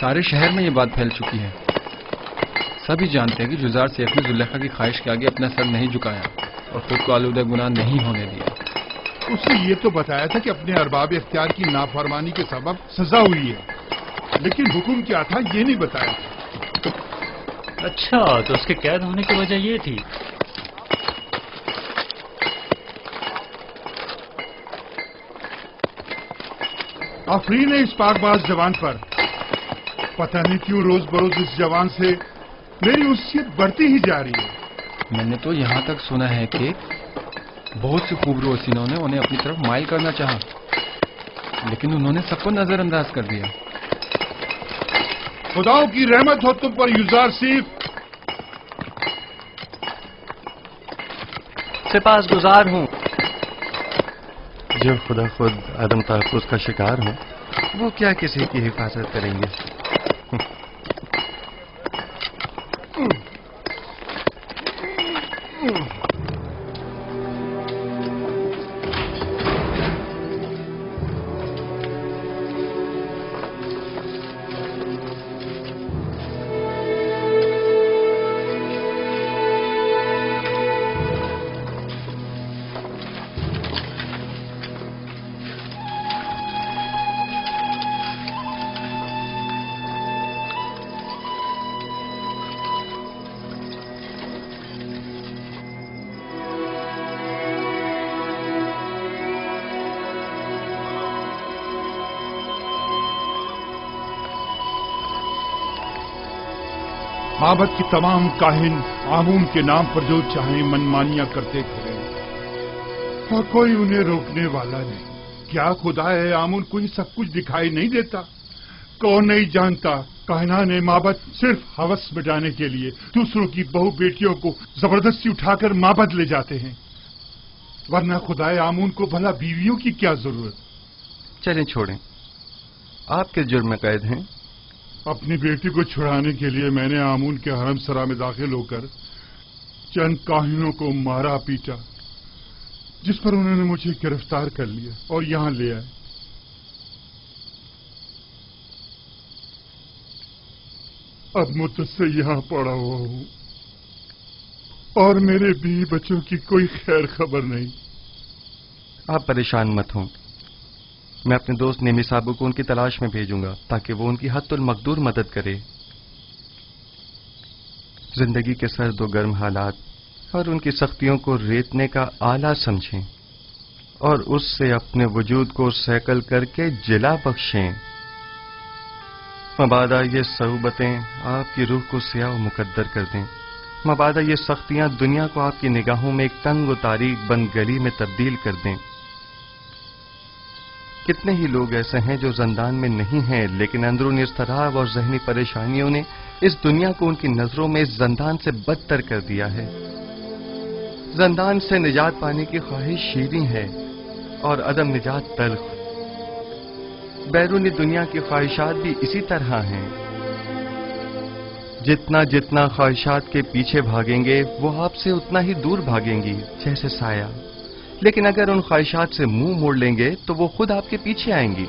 سارے شہر میں یہ بات پھیل چکی ہے. سبھی جانتے ہیں کہ جزار سیف نے زلیخا کی خواہش کے آگے اپنا سر نہیں جھکایا اور خود کو آلودہ گناہ نہیں ہونے دیا. اس نے یہ تو بتایا تھا کہ اپنے ارباب اختیار کی نافرمانی کے سبب سزا ہوئی ہے، لیکن حکم کیا تھا یہ نہیں بتایا تھا. اچھا، تو اس کے قید ہونے کی وجہ یہ تھی. آفرین ہے اس پاک باز جوان پر. پتہ نہیں کیوں روز بروز اس جوان سے میری انسیت بڑھتی ہی جا رہی ہے. میں نے تو یہاں تک سنا ہے کہ بہت سے خوبرو حسینوں نے انہیں اپنی طرف مائل کرنا چاہا، لیکن انہوں نے سب کو نظر انداز کر دیا. خداؤں کی رحمت ہو تم پر یزار سیف. سپاس گزار ہوں. جو خدا خود عدم تحفظ کا شکار ہوں وہ کیا کسی کی حفاظت کریں گے. معبد کی تمام کاہن آمون کے نام پر جو چاہیں منمانیاں کرتے پھریں اور کوئی انہیں روکنے والا نہیں. کیا خدا ہے آمون کو یہ سب کچھ دکھائی نہیں دیتا؟ کون نہیں جانتا کاہنان معبد صرف ہوس مٹانے کے لیے دوسروں کی بہو بیٹیوں کو زبردستی اٹھا کر معبد لے جاتے ہیں، ورنہ خدا آمون کو بھلا بیویوں کی کیا ضرورت. چلیں چھوڑیں، آپ کس جرم میں قید ہیں؟ اپنی بیٹی کو چھڑانے کے لیے میں نے آمون کے حرم سرا میں داخل ہو کر چند کاہنوں کو مارا پیٹا، جس پر انہوں نے مجھے گرفتار کر لیا اور یہاں لے آئے. اب مدت سے یہاں پڑا ہوا ہوں اور میرے بیوی بچوں کی کوئی خیر خبر نہیں. آپ پریشان مت ہوں، میں اپنے دوست نیمی صاحب کو ان کی تلاش میں بھیجوں گا تاکہ وہ ان کی حد المقدور مدد کرے. زندگی کے سرد و گرم حالات اور ان کی سختیوں کو ریتنے کا آلہ سمجھیں اور اس سے اپنے وجود کو سیکل کر کے جلا بخشیں. مبادا یہ صعوبتیں آپ کی روح کو سیاہ و مقدر کر دیں. مبادا یہ سختیاں دنیا کو آپ کی نگاہوں میں ایک تنگ و تاریک بند گلی میں تبدیل کر دیں. کتنے ہی لوگ ایسے ہیں جو زندان میں نہیں ہیں، لیکن اندرونی اضطراب اور ذہنی پریشانیوں نے اس دنیا کو ان کی نظروں میں اس زندان سے بدتر کر دیا ہے. زندان سے نجات پانے کی خواہش شیریں ہے اور عدم نجات تلخ. بیرونی دنیا کی خواہشات بھی اسی طرح ہیں. جتنا جتنا خواہشات کے پیچھے بھاگیں گے وہ آپ سے اتنا ہی دور بھاگیں گی جیسے سایہ. لیکن اگر ان خواہشات سے منہ موڑ لیں گے تو وہ خود آپ کے پیچھے آئیں گی.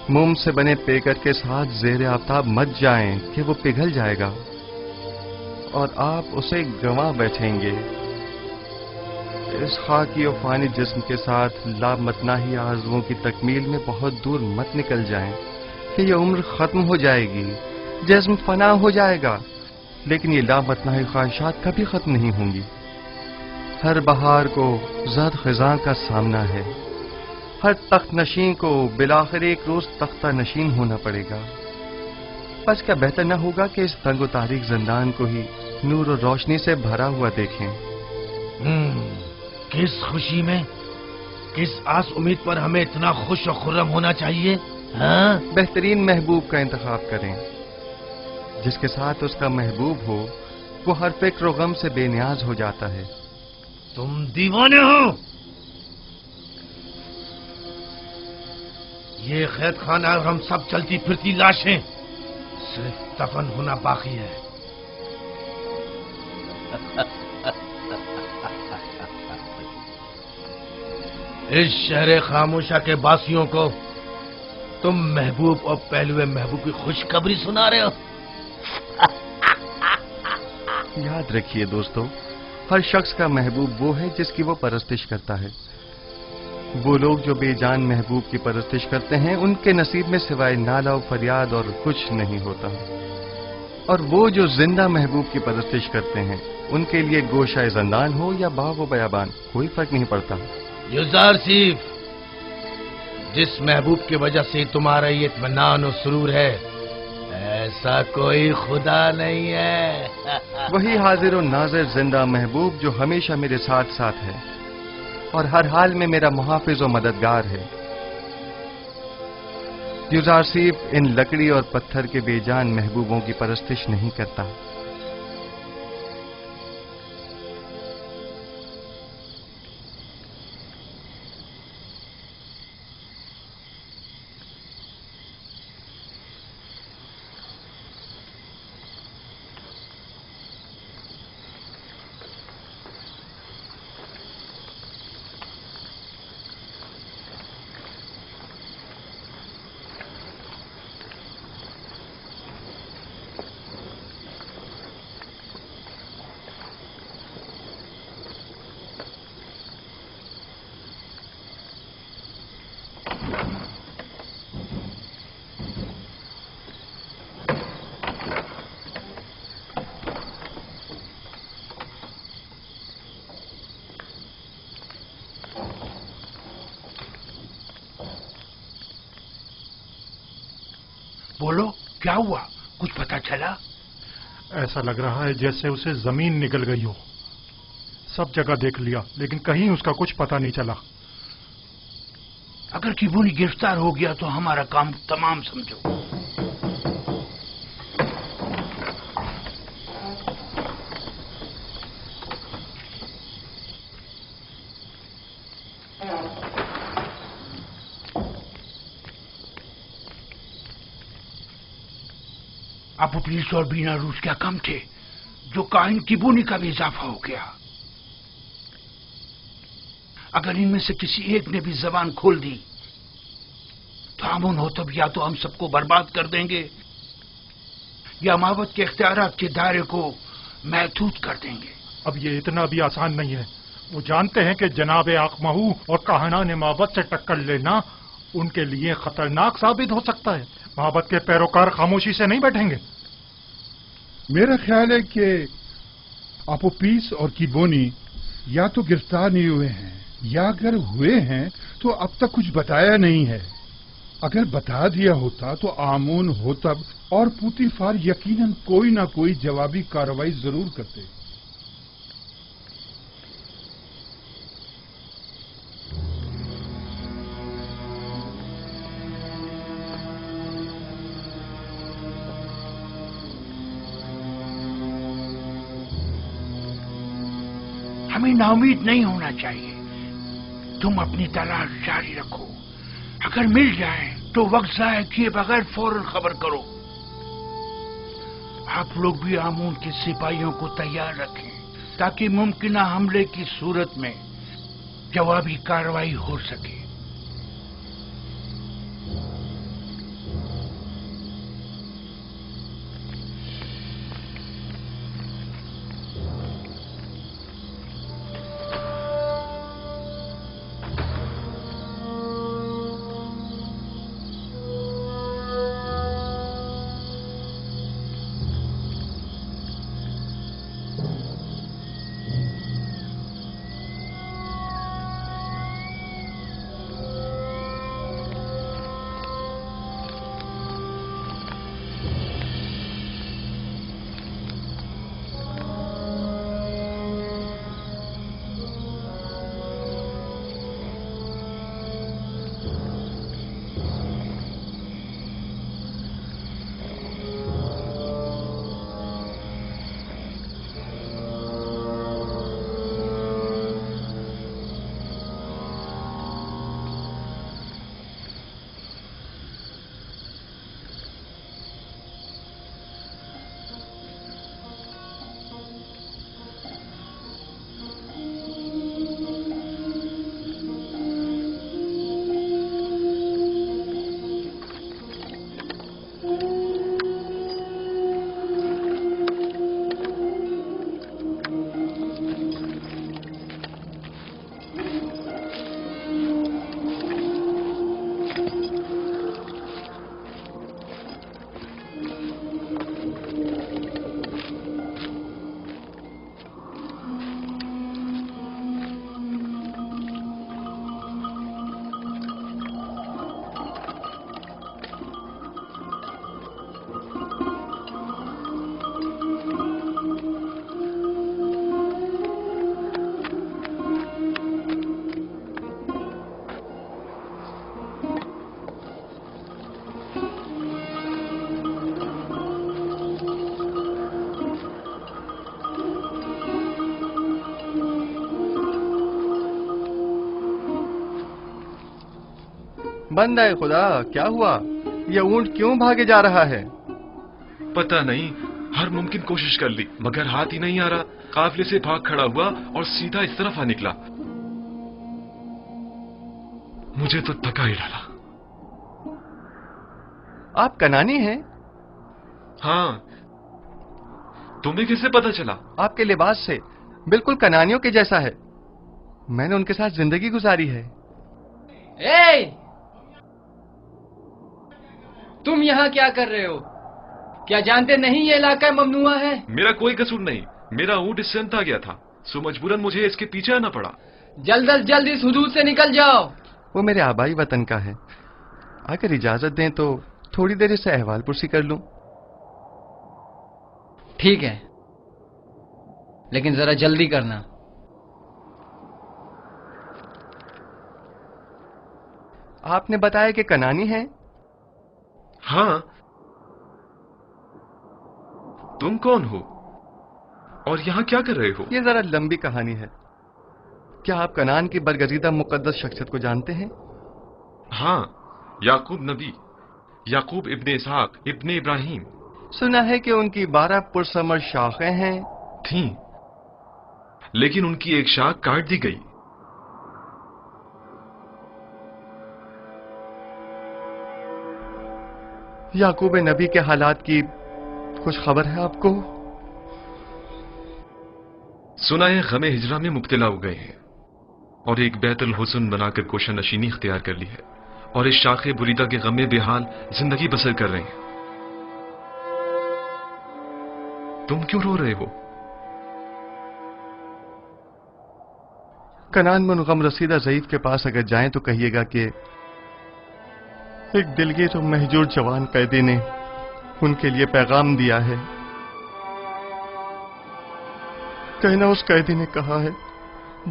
موم سے بنے پیکر کے ساتھ زیر آفتاب مت جائیں کہ وہ پگھل جائے گا اور آپ اسے گنوا بیٹھیں گے. اس خاکی و فانی جسم کے ساتھ لامتناہی آرزوؤں کی تکمیل میں بہت دور مت نکل جائیں کہ یہ عمر ختم ہو جائے گی، جسم فنا ہو جائے گا، لیکن یہ لامتناہی خواہشات کبھی ختم نہیں ہوں گی. ہر بہار کو زرد خزاں کا سامنا ہے. ہر تخت نشین کو بالآخر ایک روز تختہ نشین ہونا پڑے گا. بس کیا بہتر نہ ہوگا کہ اس تنگ و تاریک زندان کو ہی نور و روشنی سے بھرا ہوا دیکھیں. کس خوشی میں، کس آس امید پر ہمیں اتنا خوش و خرم ہونا چاہیے؟ ہاں، بہترین محبوب کا انتخاب کریں. جس کے ساتھ اس کا محبوب ہو وہ ہر فکر و غم سے بے نیاز ہو جاتا ہے. تم دیوانے ہو. یہ قید خانہ اور ہم سب چلتی پھرتی لاشیں، صرف دفن ہونا باقی ہے. اس شہر خاموشہ کے باسیوں کو तुम महबूब और पहलुए महबूब की खुशखबरी सुना रहे हो। याद रखिए दोस्तों, हर शख्स का महबूब वो है जिसकी वो परस्तिश करता है। वो लोग जो बेजान महबूब की परस्तिश करते हैं, उनके नसीब में सिवाय नाला और फरियाद और कुछ नहीं होता। और वो जो जिंदा महबूब की परस्तिश करते हैं, उनके लिए गोशाए ज़ंदान हो या बाग व बयाबान, कोई फर्क नहीं पड़ता। युजार सीफ, जिस महबूब की वजह से तुम्हारा ये इत्मीनान और सुरूर है, ऐसा कोई खुदा नहीं है। वही हाजिर और नाजिर जिंदा महबूब जो हमेशा मेरे साथ साथ है और हर हाल में मेरा मुहाफिज और मददगार है। युजारसीफ इन लकड़ी और पत्थर के बेजान महबूबों की परस्तिश नहीं करता। बोलो, क्या हुआ? कुछ पता चला? ऐसा लग रहा है जैसे उसे जमीन निकल गई हो। सब जगह देख लिया, लेकिन कहीं उसका कुछ पता नहीं चला। अगर किबूनी गिरफ्तार हो गया तो हमारा काम तमाम समझो। अब पुलिस और बीना रूस क्या कम थे, जो काहिन किबूनी का भी इजाफा हो गया। अगर इनमें से किसी एक ने भी जबान खोल दी तो अमन हो तब या तो हम सबको बर्बाद कर देंगे या मावत के इख्तियारात के दायरे को महदूद कर देंगे। अब ये इतना भी आसान नहीं है। वो जानते हैं कि जनाब आकमहू और कहानान माबत से टक्कर लेना उनके लिए खतरनाक साबित हो सकता है। माबत के पैरोकार खामोशी से नहीं बैठेंगे। मेरा ख्याल है कि अपोपीस और किबोनी या तो गिरफ्तार नहीं हुए हैं या अगर हुए हैं तो अब तक कुछ बताया नहीं है। अगर बता दिया होता तो आमून होतब और पुतीफार यकीनन कोई ना कोई जवाबी कार्रवाई जरूर करते। हमें नाउमीद नहीं होना चाहिए। तुम अपनी तलाश जारी रखो। अगर मिल जाए तो वक्त जाया किए बगैर फौरन खबर करो। आप लोग भी आमून के सिपाहियों को तैयार रखें ताकि मुमकिना हमले की सूरत में जवाबी कार्रवाई हो सके। बंदा है खुदा, क्या हुआ? ये ऊंट क्यों भागे जा रहा है? पता नहीं, हर मुमकिन कोशिश कर ली मगर हाथ ही नहीं आ रहा। काफिले से भाग खड़ा हुआ और सीधा इस तरफ आ निकला। मुझे तो थका ही डाला। आप कनानी हैं? हाँ, तुम्हें कैसे पता चला? आपके लिबास से बिल्कुल कनानियों के जैसा है। मैंने उनके साथ जिंदगी गुजारी है। ए! तुम यहाँ क्या कर रहे हो? क्या जानते नहीं ये इलाका ममनुआ है? मेरा कोई कसूर नहीं, मेरा ऊंट इससे अंत आ गया था, सो मजबूरन मुझे इसके पीछे आना पड़ा। जल्द अज जल्द इस हुदूद से निकल जाओ। वो मेरे आबाई वतन का है। अगर इजाजत दें तो थोड़ी देर इससे अहवाल पुरसी कर लूं। ठीक है, लेकिन जरा जल्दी करना। आपने बताया कि कनानी है? हाँ, तुम कौन हो और यहाँ क्या कर रहे हो? ये जरा लंबी कहानी है। क्या आप कनान की बरगजीदा मुकद्दस शख्सियत को जानते हैं? हाँ, याकूब नबी, याकूब इब्ने इसहाक इब्ने इब्राहिम। सुना है कि उनकी 12 पुरसमर शाखें हैं। थीं, लेकिन उनकी एक शाख काट दी गई। याकूब नबी के हालात की कुछ खबर है आपको? सुना है गमे हिजरा में मुब्तला हो गए हैं और एक बैतुल हुस्न बनाकर कोशा नशीनी इख्तियार कर ली है और इस शाखे बुरीदा के गमे बेहाल जिंदगी बसर कर रहे हैं। तुम क्यों रो रहे हो? कनान में गम रसीदा ज़ईफ के पास अगर जाएं तो कहिएगा कि एक दिलगीर और महजूर जवान कैदी ने उनके लिए पैगाम दिया है। कहना उस कैदी ने कहा है,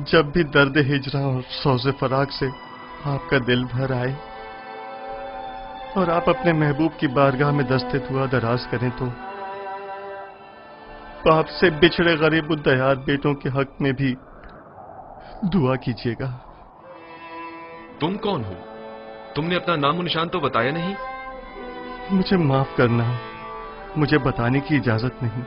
जब भी दर्द हिजरा और सौज़े फराक से आपका दिल भर आए और आप अपने महबूब की बारगाह में दस्ते दुआ दराज करें तो बाप से बिछड़े गरीब उद्दयार बेटों के हक में भी दुआ कीजिएगा। तुम कौन हो? तुमने अपना नामो निशान तो बताया नहीं। मुझे माफ करना, मुझे बताने की इजाजत नहीं।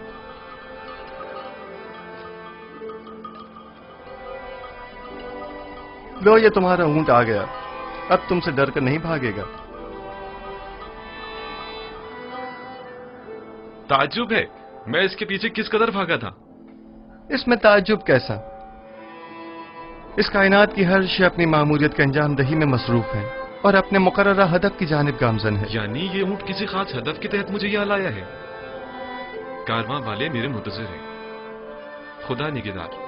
लो, ये तुम्हारा ऊंट आ गया, अब तुमसे डर कर नहीं भागेगा। ताज्जुब है, मैं इसके पीछे किस कदर भागा था। इसमें ताज्जुब कैसा? इस कायनात की हर शय अपनी मामूलियत के अंजाम दही में मसरूफ है और अपने मुकर्ररा हदफ की जानिब गामजन है। यानी ये ऊंट किसी खास हदफ के तहत मुझे यहाँ लाया है। कारवां वाले मेरे मुंतज़िर हैं। खुदा निगहदार।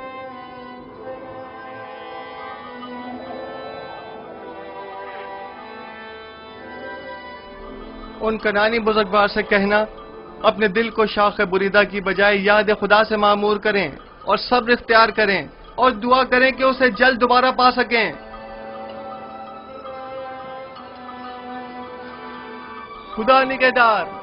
उन कनानी बुजुर्गवार से कहना अपने दिल को शाख बुरीदा की बजाय याद खुदा से मामूर करें और सब्र इख्तियार करें और दुआ करें कि उसे जल्द दोबारा पा सकें। खुदा निगहदार।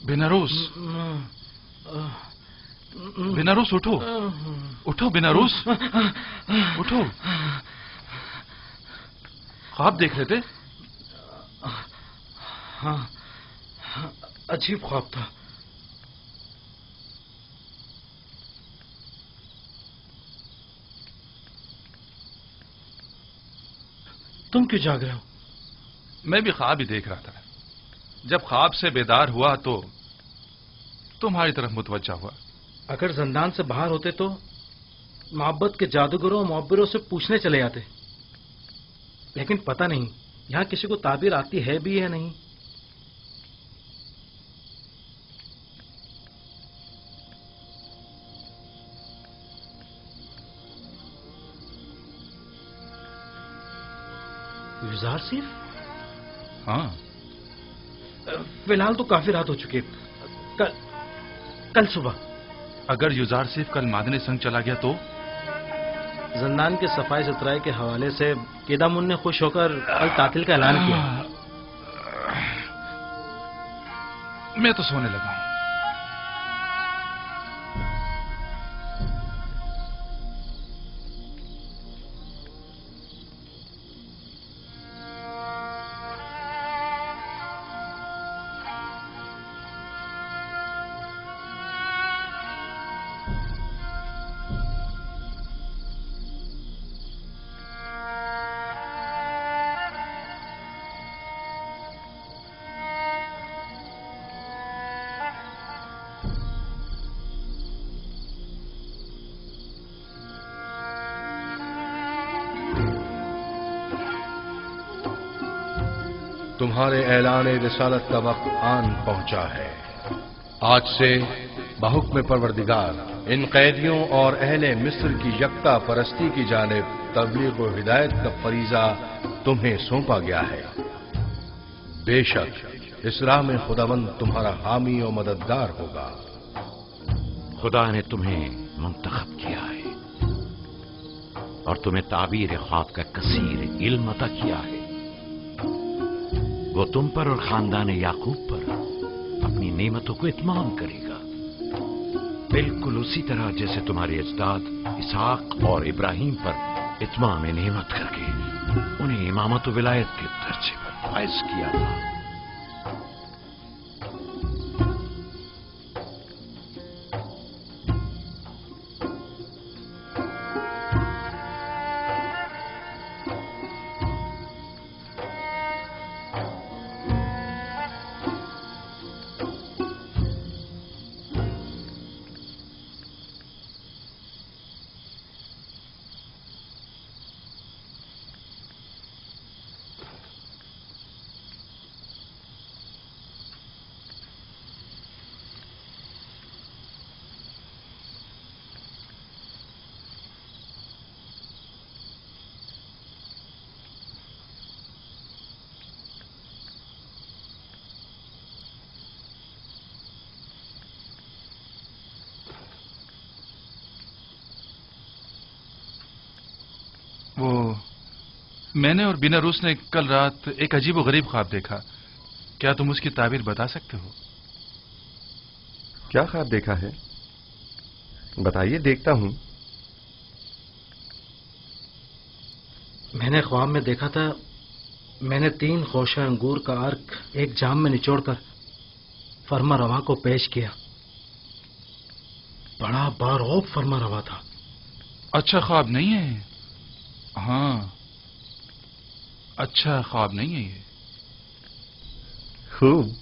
बेनारोस, बेनारोस उठो, उठो बेनारोस, उठो। ख्वाब देख रहे थे? हाँ, अजीब ख्वाब था। तुम क्यों जाग रहे हो? मैं भी ख्वाब ही देख रहा था। जब ख्वाब से बेदार हुआ तो तुम्हारी तरफ मुतवज्जा हुआ। अगर जिंदान से बाहर होते तो मोहब्बत के जादूगरों और मुअब्बिरों से पूछने चले जाते, लेकिन पता नहीं यहां किसी को ताबीर आती है भी या नहीं। युजार सिर्फ? हाँ, फिलहाल तो काफी रात हो चुकी है। कल सुबह अगर युजार सिर्फ कल मादने संग चला गया तो? जिंदान के सफाई सुथराई के हवाले से केदामुन ने खुश होकर कल तातिल का ऐलान किया। मैं तो सोने लगा हूं। तुम्हारे ऐलान रिसालत का वक्त आन पहुंचा है। आज से बहुक्म परवरदिगार इन कैदियों और अहले मिस्र की यकता परस्ती की जानिब तबलीग व हिदायत का फरीजा तुम्हें सौंपा गया है। बेशक इस राह में खुदावंद तुम्हारा हामी और मददगार होगा। खुदा ने तुम्हें मुंतखब किया है और तुम्हें ताबीर ख्वाब का कसीर इल्म अता किया है। वो तुम पर और खानदान याकूब पर अपनी नेमतों को इत्माम करेगा, बिल्कुल उसी तरह जैसे तुम्हारे अजदाद इसहाक और इब्राहिम पर इत्माम नेमत करके उन्हें इमामत व विलायत के दर्जे पर फाइज किया था। वो मैंने और बिनारूस ने कल रात एक अजीब व गरीब ख्वाब देखा। क्या तुम उसकी ताबीर बता सकते हो? क्या ख्वाब देखा है? बताइए, देखता हूं। मैंने ख्वाब में देखा था, मैंने 3 खोशा अंगूर का अर्क एक जाम में निचोड़कर फरमा रवा को पेश किया। बड़ा बारौब फरमा रवा था। अच्छा ख्वाब नहीं है। हाँ, अच्छा ख्वाब नहीं है ये। खूब।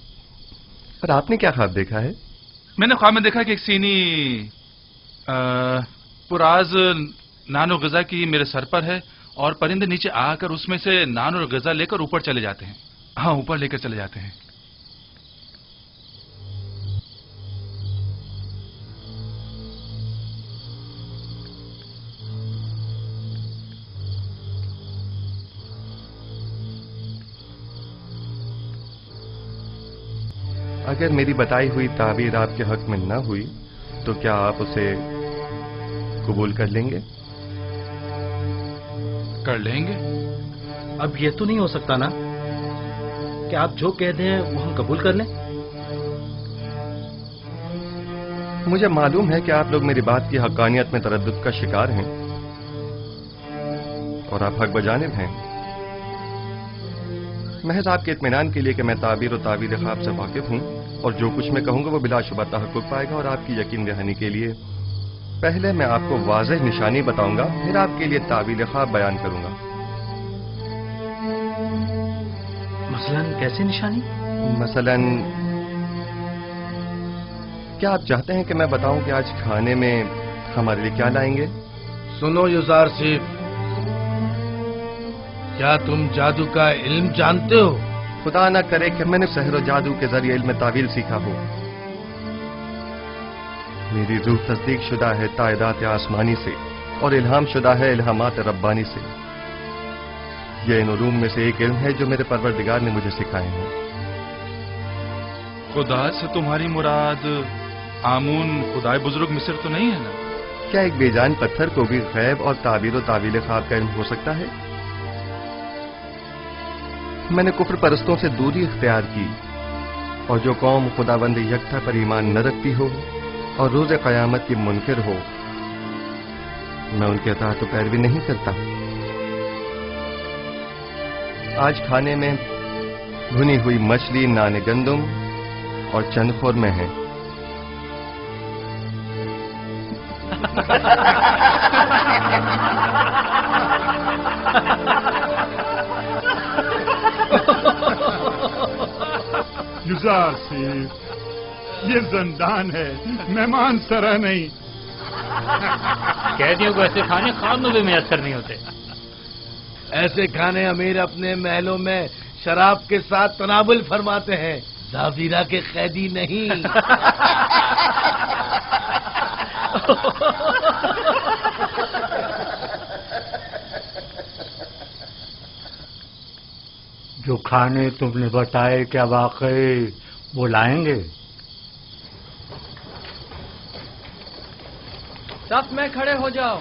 पर आपने क्या ख्वाब देखा है? मैंने ख्वाब में देखा कि एक सीनी पुराज नान और गजा की मेरे सर पर है और परिंदे नीचे आकर उसमें से नान और गजा लेकर ऊपर चले जाते हैं। हाँ, ऊपर लेकर चले जाते हैं। अगर मेरी बताई हुई ताबीर आपके हक में न हुई तो क्या आप उसे कबूल कर लेंगे? कर लेंगे। अब ये तो नहीं हो सकता ना कि आप जो कह दें वो हम कबूल कर लें? مجھے معلوم ہے کہ آپ لوگ میری بات کی حقانیت میں تردد کا شکار ہیں اور آپ حق بجانب ہیں. محض آپ کے اطمینان کے لیے کہ میں تعبیر و تعویل خواب سے واقف ہوں اور جو کچھ میں کہوں گا وہ بلا شبہ تحقق پائے گا، اور آپ کی یقین دہانی کے لیے پہلے میں آپ کو واضح نشانی بتاؤں گا، پھر آپ کے لیے تعویل خواب بیان کروں گا. مثلاً کیسی نشانی؟ مثلاً کیا آپ چاہتے ہیں کہ میں بتاؤں کہ آج کھانے میں ہمارے لیے کیا لائیں گے؟ سنو یوزارسیف، کیا تم جادو کا علم جانتے ہو؟ خدا نہ کرے کہ میں نے سحر و جادو کے ذریعے علم تعویل سیکھا ہو. میری روح تصدیق شدہ ہے تائیدات آسمانی سے اور الہام شدہ ہے الہامات ربانی سے. یہ ان علوم میں سے ایک علم ہے جو میرے پروردگار نے مجھے سکھائے ہیں. خدا سے تمہاری مراد آمون خدائے بزرگ مصر تو نہیں ہے نا؟ کیا ایک بے جان پتھر کو بھی غیب اور تعبیر و تعویل خواب کا علم ہو سکتا ہے؟ میں نے کفر پرستوں سے دوری اختیار کی، اور جو قوم خداوند یکتا پر ایمان نہ رکھتی ہو اور روز قیامت کی منکر ہو، میں ان کے اطاعت و پیروی نہیں کرتا. آج کھانے میں بھنی ہوئی مچھلی، نان گندم اور چند خورمے ہیں. یوزارسیف، یہ زندان ہے، مہمان سرا نہیں. قیدیوں کو ایسے کھانے خواب میں بھی میسر نہیں ہوتے. ایسے کھانے امیر اپنے محلوں میں شراب کے ساتھ تناول فرماتے ہیں، زاویرہ کے قیدی نہیں. جو کھانے تم نے بتائے کیا واقعی وہ لائیں گے؟ صف میں کھڑے ہو جاؤ.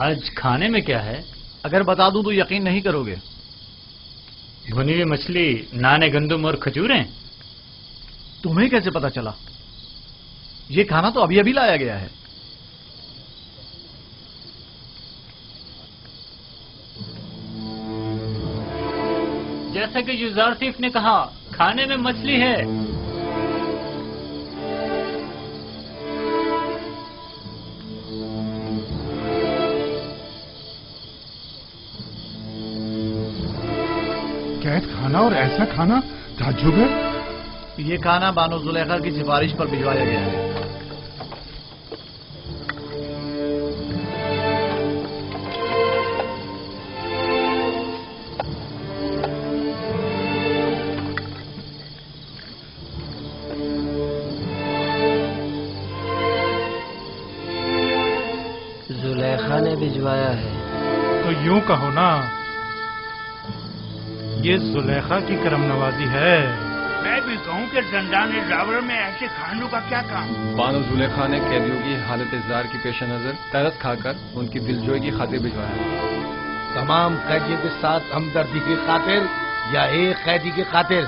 آج کھانے میں کیا ہے؟ اگر بتا دوں تو یقین نہیں کرو گے. بھنی ہوئی مچھلی، نان گندم اور کھجوریں. تمہیں کیسے پتا چلا؟ یہ کھانا تو ابھی ابھی لایا گیا ہے. جیسا کہ یوزارسیف نے کہا، کھانے میں مچھلی ہے. قید کھانا اور ایسا کھانا تعجب ہے. یہ کھانا بانو زلیخا کی سفارش پر بھجوایا گیا ہے. زلیخا نے بھجوایا ہے. تو یوں کہو نا، یہ زلیخا کی کرم نوازی ہے. میں بھی کہوں کہ زندان راور میں ایسے کھانوں کا کیا کام؟ بانو زلیخا نے قیدیوں کی حالت اضطرار کے پیش نظر ترس کھا کر ان کی دلجوئی کی خاطر بھجوایا. تمام قیدیوں کے ساتھ ہمدردی کی خاطر یا ایک قیدی کی خاطر؟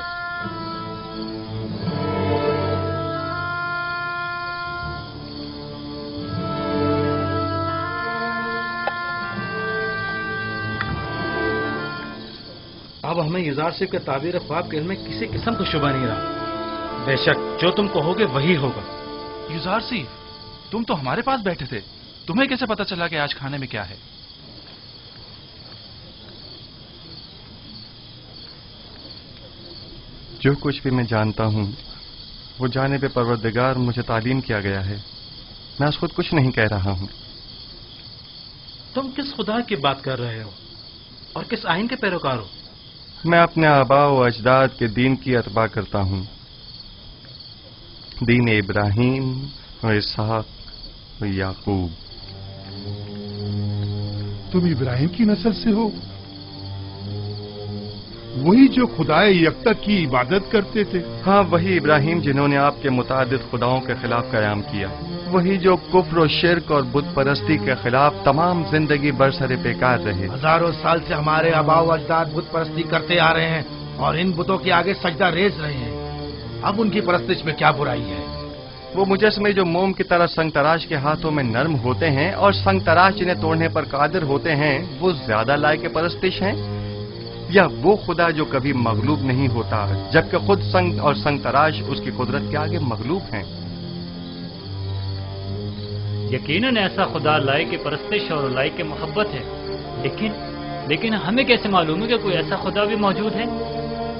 اب ہمیں یوزارسیف کے تعبیر خواب کے علم میں کسی قسم کا شبہ نہیں رہا. بے شک جو تم کہو گے وہی ہوگا. یوزارسیف، تم تو ہمارے پاس بیٹھے تھے، تمہیں کیسے پتا چلا کہ آج کھانے میں کیا ہے؟ جو کچھ بھی میں جانتا ہوں وہ جانب پروردگار مجھے تعلیم کیا گیا ہے. میں اس خود کچھ نہیں کہہ رہا ہوں. تم کس خدا کی بات کر رہے ہو اور کس آئین کے پیروکار ہو؟ میں اپنے آباء و اجداد کے دین کی اتباع کرتا ہوں. دین ابراہیم و اسحاق و یعقوب. تم ابراہیم کی نسل سے ہو؟ वही जो खुदाए यकता की इबादत करते थे। हाँ, वही इब्राहिम जिन्होंने आपके मुतादिद खुदाओं के खिलाफ कयाम किया, वही जो कुफ्र और शिर्क और बुत परस्ती के खिलाफ तमाम जिंदगी बरसरे बेकार रहे। हजारों साल से हमारे आबाओ अजदाद बुत परस्ती करते आ रहे हैं और इन बुतों के आगे सजदा रेज रहे हैं। अब उनकी परस्तिश में क्या बुराई है? वो मुजस्मे जो मोम की तरह संग तराश के हाथों में नर्म होते हैं और संग तराश जिन्हें तोड़ने पर कादिर होते हैं, वो ज्यादा लायक परस्तिश हैं, या वो खुदा जो कभी मगलूब नहीं होता जबकि खुद संग और संग तराश उसकी कुदरत के आगे मगलूब हैं? यकीनन ऐसा खुदा लायक की परस्तिश और लायक की मोहब्बत है, लेकिन हमें कैसे मालूम है कि कोई ऐसा खुदा भी मौजूद है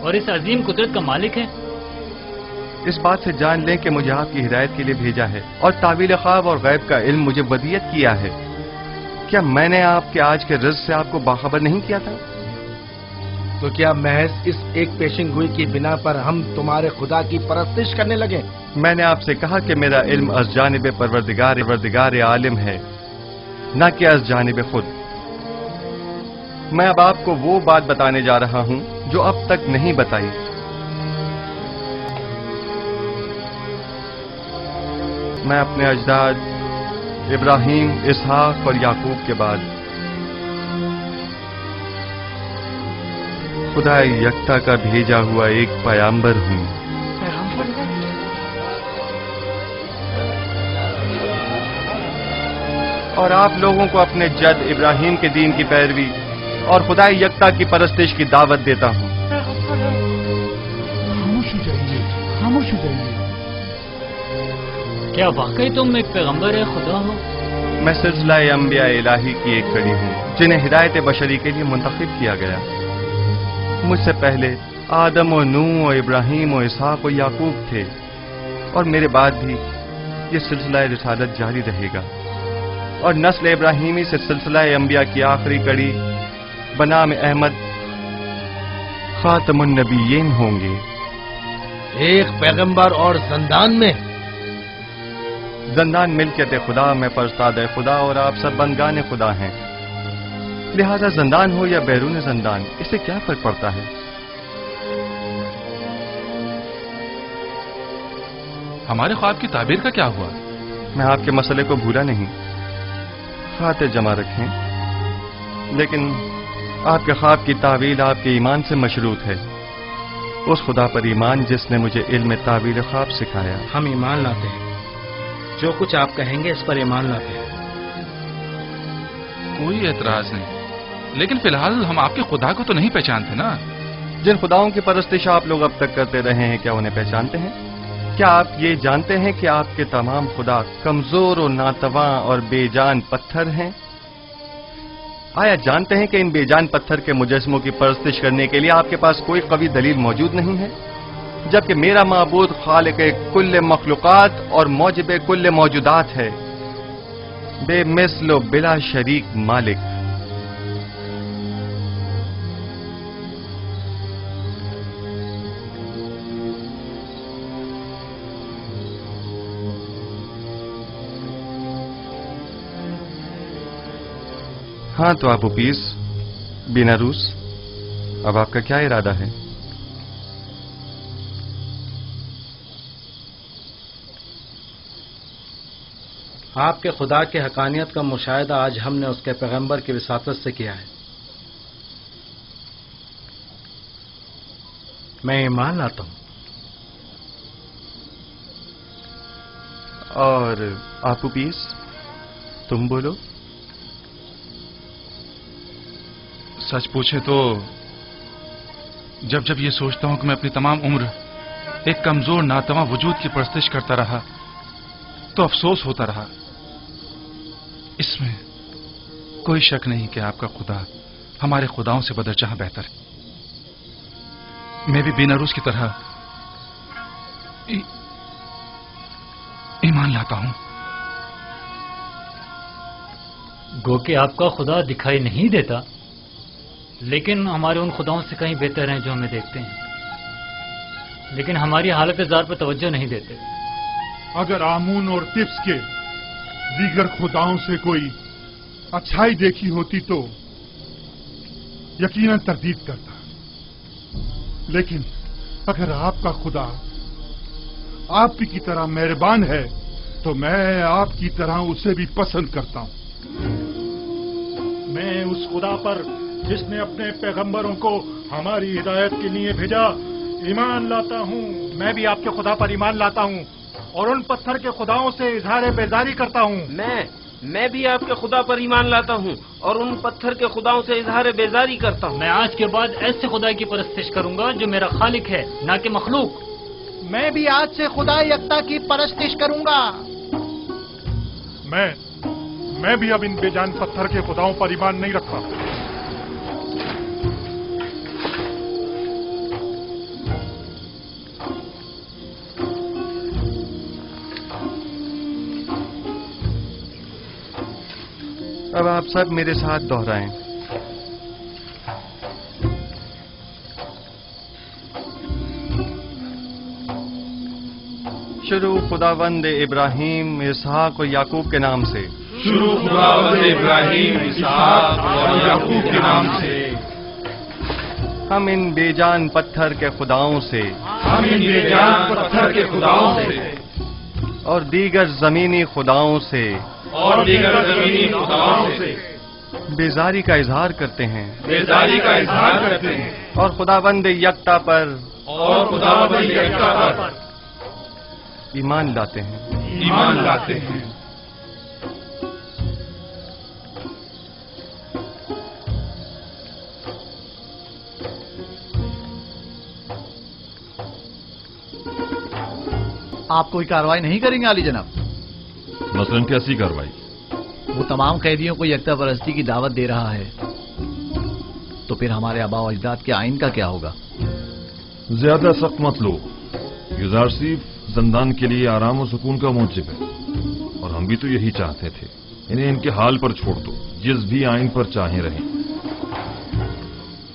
और इस अजीम कुदरत का मालिक है? इस बात से जान लें कि मुझे आपकी हिदायत के लिए भेजा है और तावील ख्वाब और गैब का इल्म मुझे वदियत किया है। क्या मैंने आपके आज के रिज़्क़ से आपको बाखबर नहीं किया था? तो क्या महज इस एक पेशिंगोई की बिना पर हम तुम्हारे खुदा की परस्तिश करने लगे? मैंने आपसे कहा कि मेरा इल्म अज़ जानिब परवरदिगार आलिम है, न कि अज़ जानिब खुद। मैं अब आपको वो बात बताने जा रहा हूं जो अब तक नहीं बताई। मैं अपने अजदाद इब्राहिम, इसहाक और याकूब के बाद खुदा यकता का भेजा हुआ एक पैगंबर हूं। और आप लोगों को अपने जद इब्राहिम के दीन की पैरवी और खुदा यकता की परस्तिश की दावत देता हूं। खामोश हो जाइए, खामोश हो जाइए। क्या वाकई तुम एक पैगंबर है खुदा हो? मैं सिलसिला अंबिया इलाही की एक कड़ी हूं जिन्हें हिदायत बशरी के लिए मुंतखब किया गया। मुझसे पहले आदम और नूह और इब्राहिम और इसहाक और याकूब थे और मेरे बाद भी ये सिलसिला रिसालत जारी रहेगा और नस्ल इब्राहिमी से सिलसिला अंबिया की आखिरी कड़ी बनाम अहमद खातमुन नबीयीन होंगे। एक पैगंबर और जंदान में? जंदान मिल्कियत खुदा में परस्ताद खुदा और आप सब बंदगान खुदा हैं, लिहाजा जंदान हो या बैरून जंदान इससे क्या फर्क पड़ता है? हमारे ख्वाब की ताबीर का क्या हुआ? मैं आपके मसले को भूला नहीं, खातिर जमा रखें, लेकिन आपके ख्वाब की तावील आपके ईमान से मशरूत है, उस खुदा पर ईमान जिसने मुझे इल्म तावील ख्वाब सिखाया। हम ईमान लाते हैं, जो कुछ आप कहेंगे इस पर ईमान लाते हैं। कोई एतराज नहीं, लेकिन फिलहाल हम आपके खुदा को तो नहीं पहचानते ना। जिन खुदाओं की परस्तिश आप लोग अब तक करते रहे हैं, क्या उन्हें पहचानते हैं? क्या आप ये जानते हैं कि आपके तमाम खुदा कमजोर और नातवा और बेजान पत्थर हैं? आया जानते हैं कि इन बेजान पत्थर के मुजस्मों की परस्तिश करने के लिए आपके पास कोई कवी दलील मौजूद नहीं है, जबकि मेरा माबूद खालिक कुल्ले मखलूकात और मौजिब कुल्ले मौजूदात है, बेमिस्ल बिला शरीक मालिक। हाँ तो आप उपीस बीनारूस, अब आपका क्या इरादा है? आपके खुदा के हकानियत का मुशाहिदा आज हमने उसके पैगंबर की विसातत से किया है। मैं ईमान लाता हूं। और आप उपीस, तुम बोलो। सच पूछे तो जब जब ये सोचता हूं कि मैं अपनी तमाम उम्र एक कमजोर नातवा वजूद की परस्तिश करता रहा तो अफसोस होता रहा। इसमें कोई शक नहीं कि आपका खुदा हमारे खुदाओं से बदरजहां बेहतर है। मैं भी बीनारूस की तरह ईमान लाता हूं। गो कि आपका खुदा दिखाई नहीं देता, लेकिन हमारे उन खुदाओं से कहीं बेहतर हैं जो हमें देखते हैं, लेकिन हमारी हालत ज़ार पर तवज्जो नहीं देते। अगर आमून और तिब्स के दीगर खुदाओं से कोई अच्छाई देखी होती तो यकीनन तरदीद करता, लेकिन अगर आपका खुदा आपकी की तरह मेहरबान है तो मैं आपकी तरह उसे भी पसंद करता हूं। मैं उस खुदा पर जिसने अपने पैगंबरों को हमारी हिदायत के लिए भेजा ईमान लाता हूं। मैं भी आपके खुदा पर ईमान लाता हूं और उन पत्थर के खुदाओं से इजहार बेजारी करता हूं। मैं भी आपके खुदा पर ईमान लाता हूं और उन पत्थर के खुदाओं से इजहार बेजारी करता हूं। मैं आज के बाद ऐसे खुदा की परस्तिश करूंगा जो मेरा खालिक है, ना कि मखलूक। मैं भी आज से खुदा यकता की परस्तिश करूंगा। मैं भी अब इन बेजान पत्थर के खुदाओं पर ईमान नहीं रखता। अब आप सब मेरे साथ दोहराएं। शुरू खुदावंद इब्राहिम, इसहाक और याकूब के नाम से। शुरू खुदावंद इब्राहिम, इसहाक और याकूब के नाम से। हम इन बेजान पत्थर के खुदाओं से, हम इन बेजान पत्थर के खुदाओं से और दीगर जमीनी खुदाओं से और दीगर जमीनी खुदाओं से बेजारी का इजहार करते हैं, बेजारी का इजहार करते हैं और खुदावंद यकता पर ईमान लाते हैं, ईमान लाते हैं। आप कोई कार्रवाई नहीं करेंगे आली जनाब? मसलन कैसी कार्रवाई? वो तमाम कैदियों को यकता परस्ती की दावत दे रहा है, तो फिर हमारे आबा और अजदाद के आइन का क्या होगा? ज्यादा सख्त मत लो। गुजार सिर्फ जिंदान के लिए आराम और सुकून का मूजिब है, और हम भी तो यही चाहते थे। इन्हें इनके हाल पर छोड़ दो, जिस भी आइन पर चाहे रहें।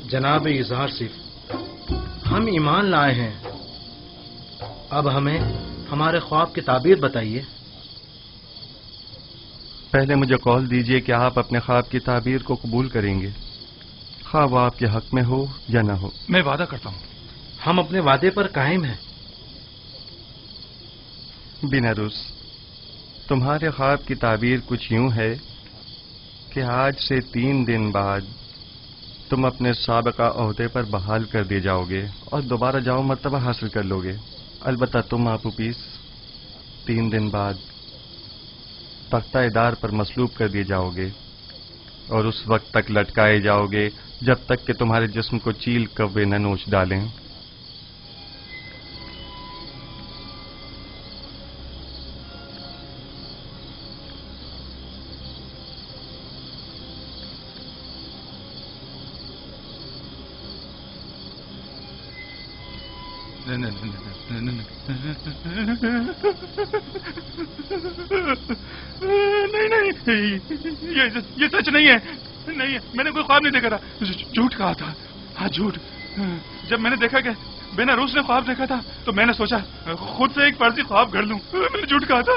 जनाब इजहार सिर्फ, हम ईमान लाए हैं, अब हमें हमारे ख्वाब की ताबीर बताइए। पहले मुझे कौल दीजिए कि आप अपने ख्वाब की ताबीर को कबूल करेंगे, ख्वाब वो आपके हक में हो या ना हो। मैं वादा करता हूं। हम अपने वादे पर कायम हैं। बिनारुस, तुम्हारे ख्वाब की ताबीर कुछ यूं है कि आज से 3 दिन बाद तुम अपने साबिका ओहदे पर बहाल कर दिए जाओगे और दोबारा जाओ मर्तबा हासिल कर लोगे। अलबत्ता तुम आपू पीस 3 दिन बाद तख्ता-ए-दार पर मसलूब कर दिए जाओगे और उस वक्त तक लटकाए जाओगे जब तक कि तुम्हारे जिस्म को चील कव्वे न नोच डालें। नहीं, ये सच नहीं है। नहीं, मैंने कोई ख्वाब नहीं देखा था, झूठ कहा था। हाँ, झूठ। जब मैंने देखा कि बेनारूस ने ख्वाब देखा था तो मैंने सोचा खुद से एक फर्जी ख्वाब गढ़ लूं। मैंने झूठ कहा था।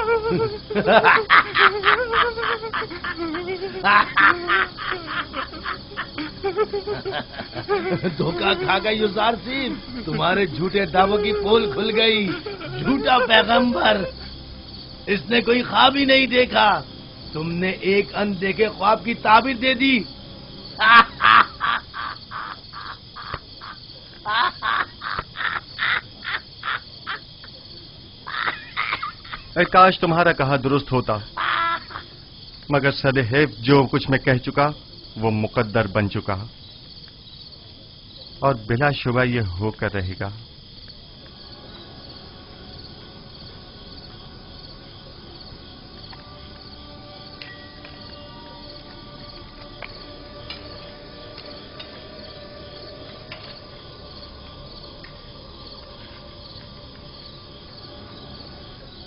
धोखा खा गई युजार सिंह, तुम्हारे झूठे दावों की पोल खुल गई। झूठा पैगंबर, इसने कोई ख्वाब ही नहीं देखा। तुमने एक अनदेखे ख्वाब की ताबीर दे दी। काश तुम्हारा कहा दुरुस्त होता, मगर सदैव जो कुछ मैं कह चुका वो मुकद्दर बन चुका और बिला शुबा ये होकर रहेगा।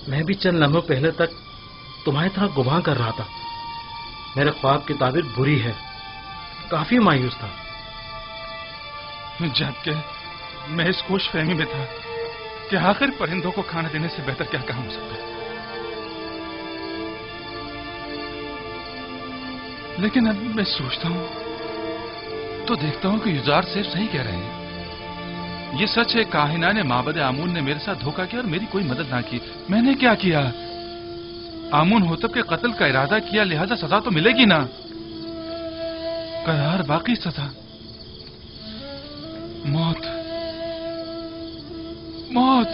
मैं भी चंद लम्हों पहले तक तुम्हारी तरह गुमान कर रहा था। मेरे ख्वाब की ताबीर बुरी है, काफी मायूस था। जबकि मैं इस खुश फहमी में था कि आखिर परिंदों को खाना देने से बेहतर क्या काम हो सकता है। लेकिन अब मैं सोचता हूं तो देखता हूं कि युजार सिर्फ सही कह रहे हैं। ये सच है, काहिना ने माबद आमून ने मेरे साथ धोखा किया और मेरी कोई मदद ना की। मैंने क्या किया? आमून होतब के कत्ल का इरादा किया, लिहाजा सजा तो मिलेगी ना। करार बाकी सजा मौत। मौत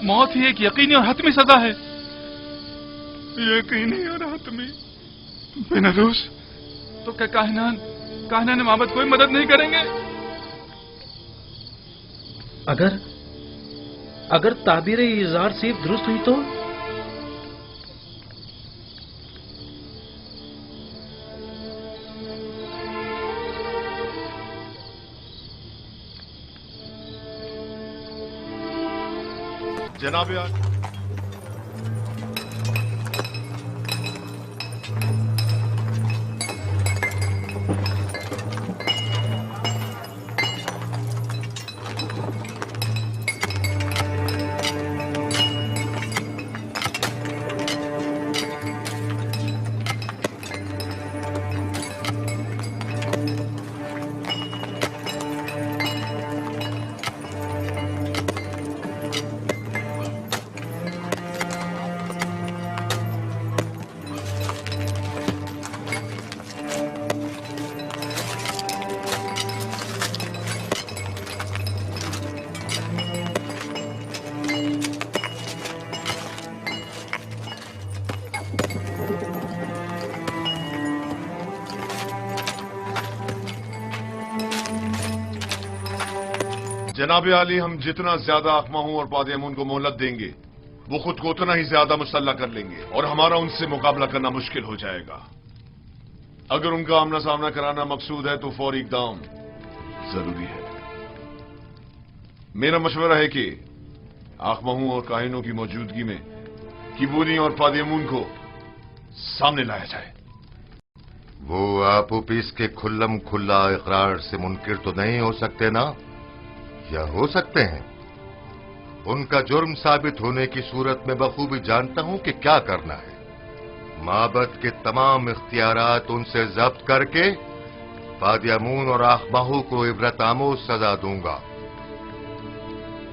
मौत ही एक यकीनी और हतमी सजा है। यकीनी और हतमी। बेनारूस, तो क्या काहिना ने माबद कोई मदद नहीं करेंगे? अगर ताबीर इज़ार सिर्फ दुरुस्त हुई तो? जनाब जनाब आली, हम जितना ज्यादा अखमाहू और पादेमून को मोहलत देंगे वो खुद को उतना ही ज्यादा मुसल्ला कर लेंगे और हमारा उनसे मुकाबला करना मुश्किल हो जाएगा। अगर उनका आमना सामना कराना मकसूद है तो फौरी इकदाम जरूरी है। मेरा मशवरा है कि आखमाहू और काहिनों की मौजूदगी में किबूनी और पादेमून को सामने लाया जाए। वो आपू पीस के खुल्लम खुल्ला इकरार से मुनकिर तो नहीं हो सकते ना, या हो सकते हैं? उनका जुर्म साबित होने की सूरत में बखूबी जानता हूं कि क्या करना है। माबद के तमाम इख्तियारात उनसे जब्त करके पादियामून और आखमाहू को इबरत आमोज सजा दूंगा।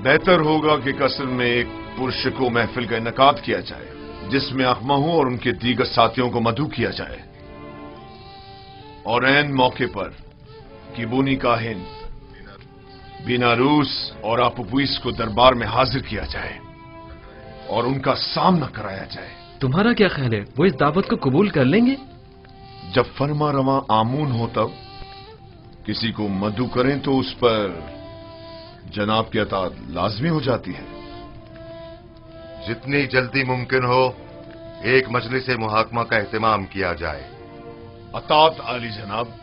बेहतर होगा कि कसर में एक पुरशको महफिल का इनकाद किया जाए जिसमें आखमाहू और उनके दीगर साथियों को मदऊ किया जाए और ऐन मौके पर किबूनी काहिन बेनारूस और आपुपुइस को दरबार में हाजिर किया जाए और उनका सामना कराया जाए। तुम्हारा क्या ख्याल है, वो इस दावत को कबूल कर लेंगे? जब फरमा रवा आमून हो तब किसी को मदऊ करें तो उस पर जनाब की अतात लाजमी हो जाती है। जितनी जल्दी मुमकिन हो एक मजलिस मुहाकमा का एहतमाम किया जाए। अतात आली जनाब।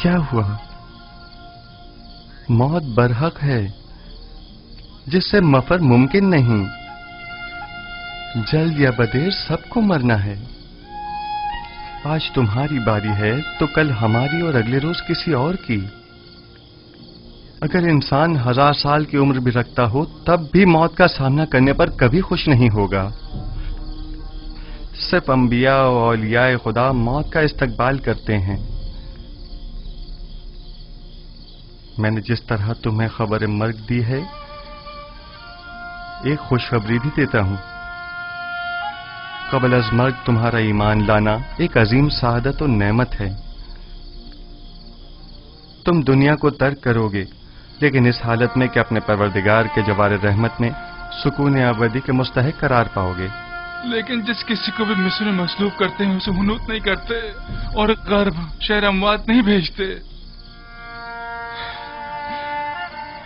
क्या हुआ? मौत बरहक है जिससे मफर मुमकिन नहीं। जल्द या बदेर सबको मरना है। आज तुम्हारी बारी है तो कल हमारी और अगले रोज किसी और की। अगर इंसान 1000 साल की उम्र भी रखता हो तब भी मौत का सामना करने पर कभी खुश नहीं होगा। सिर्फ अंबिया और औलियाए खुदा मौत का इस्तकबाल करते हैं। मैंने जिस तरह तुम्हें खबर मर्ग दी है, एक खुशखबरी भी देता हूं। कबल अज मर्ग तुम्हारा ईमान लाना एक अजीम सआदत और नेमत है। तुम दुनिया को तर्क करोगे, लेकिन इस हालत में कि अपने परवरदिगार के जवार रहमत में सुकून अबदी के मुस्तहिक करार पाओगे। लेकिन जिस किसी को भी मिस्र में मसलूब करते हैं उसे हुनूत नहीं करते और गर्भ शहर अमवात नहीं भेजते।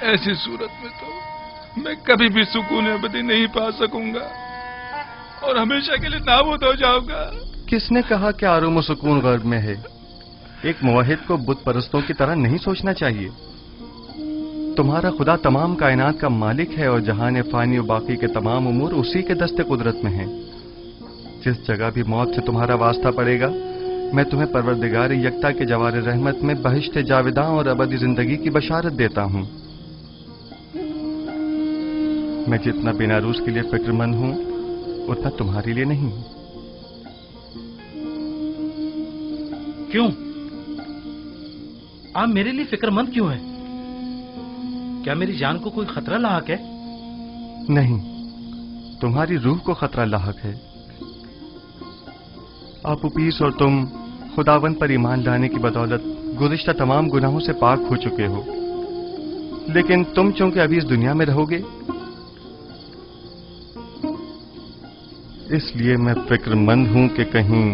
ऐसी सूरत में तो मैं कभी भी सुकून अबदी नहीं पा सकूंगा और हमेशा के लिए नाबूद हो जाऊंगा। किसने कहा कि आराम और सुकून गर्भ में है? एक मुवहिद को बुत परस्तों की तरह नहीं सोचना चाहिए। तुम्हारा खुदा तमाम कायनात का मालिक है और जहान फानी और बाकी के तमाम उमूर उसी के दस्ते कुदरत में हैं। जिस जगह भी मौत से तुम्हारा वास्ता पड़ेगा, मैं तुम्हें परवरदिगार यकता के जवार रहमत में बहिश्त जाविदा और अबदी जिंदगी की बशारत देता हूं। मैं जितना बेनारूस के लिए फिक्रमंद हूं, उतना तुम्हारे लिए नहीं। क्यों? आप मेरे लिए फिक्रमंद क्यों हैं? क्या मेरी जान को कोई खतरा लाहक है? नहीं, तुम्हारी रूह को खतरा लाहक है। आप उपीस और तुम खुदावन पर ईमान लाने की बदौलत गुज़िश्ता तमाम गुनाहों से पाक हो चुके हो। लेकिन तुम चूंकि अभी इस दुनिया में रहोगे, इसलिए मैं फिक्रमंद हूं कि कहीं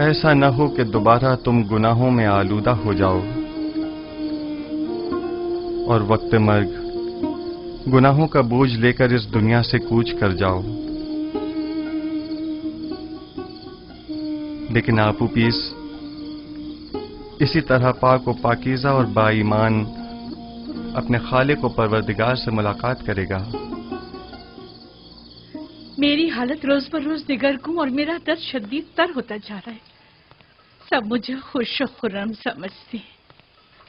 ऐसा न हो कि दोबारा तुम गुनाहों में आलूदा हो जाओ और वक्त मर्ग गुनाहों का बोझ लेकर इस दुनिया से कूच कर जाओ। लेकिन आपू पीस इसी तरह पाक व पाकीज़ा और बाईमान अपने खालिक व परवरदिगार से मुलाकात करेगा। मेरी हालत रोज बर रोज निगरगुम और मेरा दर्द शदीद तर होता जा रहा है। सब मुझे खुश और खुर्रम समझते हैं,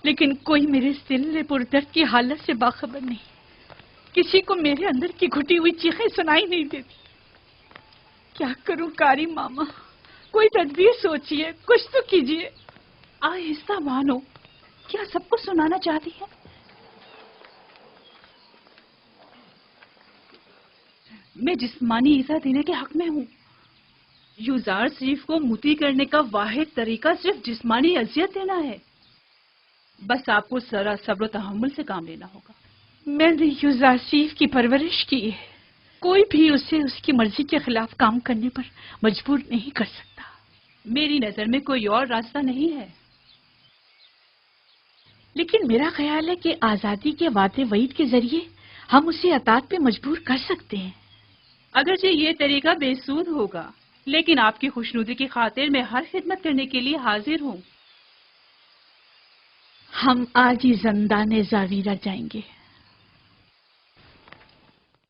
लेकिन कोई मेरे दिल पुरदर्द की हालत से बाखबर नहीं। किसी को मेरे अंदर की घुटी हुई चीखें सुनाई नहीं देती। क्या करूं कारी मामा? कोई तदबीर सोचिए, कुछ तो कीजिए। आहिस्ता मानो, क्या सबको सुनाना चाहती है? मैं जिस्मानी ईजा देने के हक में हूँ। यूजार शरीफ को मुती करने का वाहिद तरीका सिर्फ जिस्मानी अजियत देना है। बस आपको जरा सब्र तहम्मुल से काम लेना होगा। मैंने यूजार शरीफ की परवरिश की है। कोई भी उसे उसकी मर्जी के खिलाफ काम करने पर मजबूर नहीं कर सकता। मेरी नजर में कोई और रास्ता नहीं है। लेकिन मेरा ख्याल है कि आजादी के वादे वईद के जरिए हम उसे अतात पे मजबूर कर सकते हैं। अगरचे ये तरीका बेसूद होगा, लेकिन आपकी खुशनुदी की खातिर मैं हर खिदमत करने के लिए हाजिर हूँ। हम आज ही ज़ंदान ज़ावीरा जाएंगे।